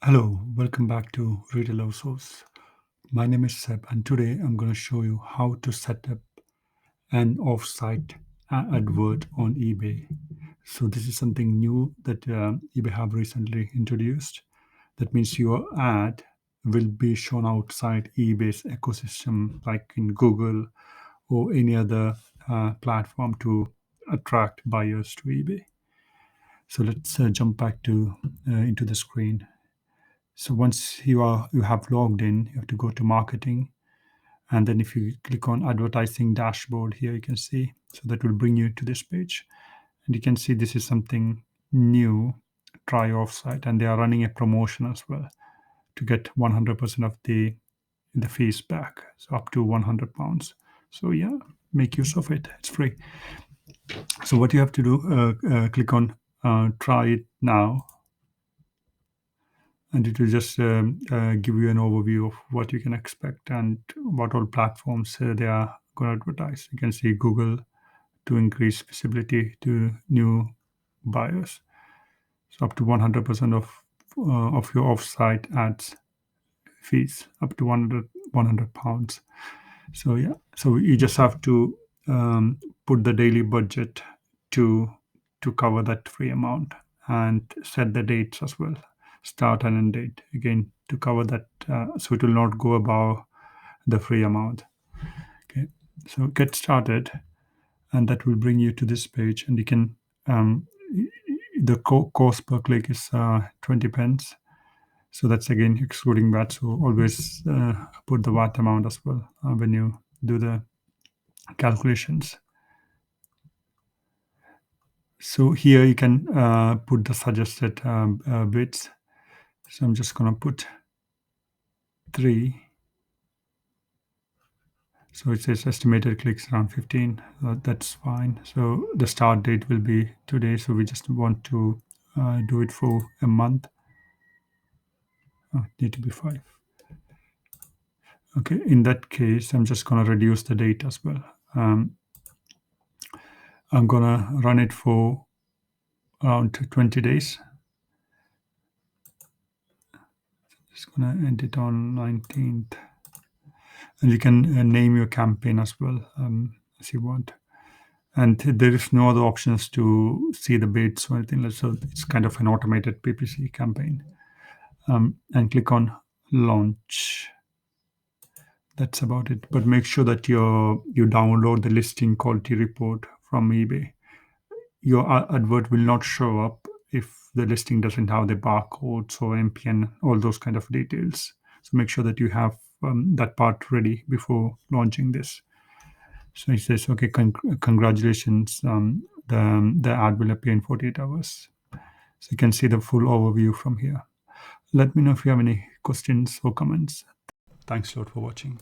Hello, welcome back to Retail-Outsource. My name is Seb, and today I'm going to show you how to set up an offsite advert on eBay. So this is something new that eBay have recently introduced. That means your ad will be shown outside eBay's ecosystem, like in Google or any other platform to attract buyers to eBay. So let's jump back to into the screen. So once you have logged in, you have to go to marketing, and then if you click on advertising dashboard here, you can see, so that will bring you to this page, and you can see this is something new, try offsite, and they are running a promotion as well to get 100% of the fees back, so up to £100. So yeah, make use of it. It's free. So what you have to do, click on try it now, and it will just give you an overview of what you can expect and what all platforms they are going to advertise. You can see Google to increase visibility to new buyers, so up to 100% of your offsite ads fees, up to £100. So yeah, so you just have to put the daily budget to cover that free amount, and set the dates as well, start and end date again to cover that, so it will not go above the free amount. Okay, so get started, and that will bring you to this page, and you can the cost per click is 20 pence. So that's again excluding VAT. So always put the VAT amount as well when you do the calculations. So here you can put the suggested bids. So I'm just going to put 3. So it says estimated clicks around 15. That's fine. So the start date will be today. So we just want to do it for a month. Need to be 5. Okay, in that case, I'm just going to reduce the date as well. I'm going to run it for around 20 days. Just going to end it on 19th. And you can name your campaign as well as you want. And there is no other options to see the bids or anything like that. So it's kind of an automated PPC campaign. And click on launch. That's about it. But make sure that you download the listing quality report from eBay. Your advert will not show up if the listing doesn't have the barcodes or MPN, all those kind of details. So make sure that you have that part ready before launching this. So it says, okay, congratulations, the ad will appear in 48 hours. So you can see the full overview from here. Let me know if you have any questions or comments. Thanks a lot for watching.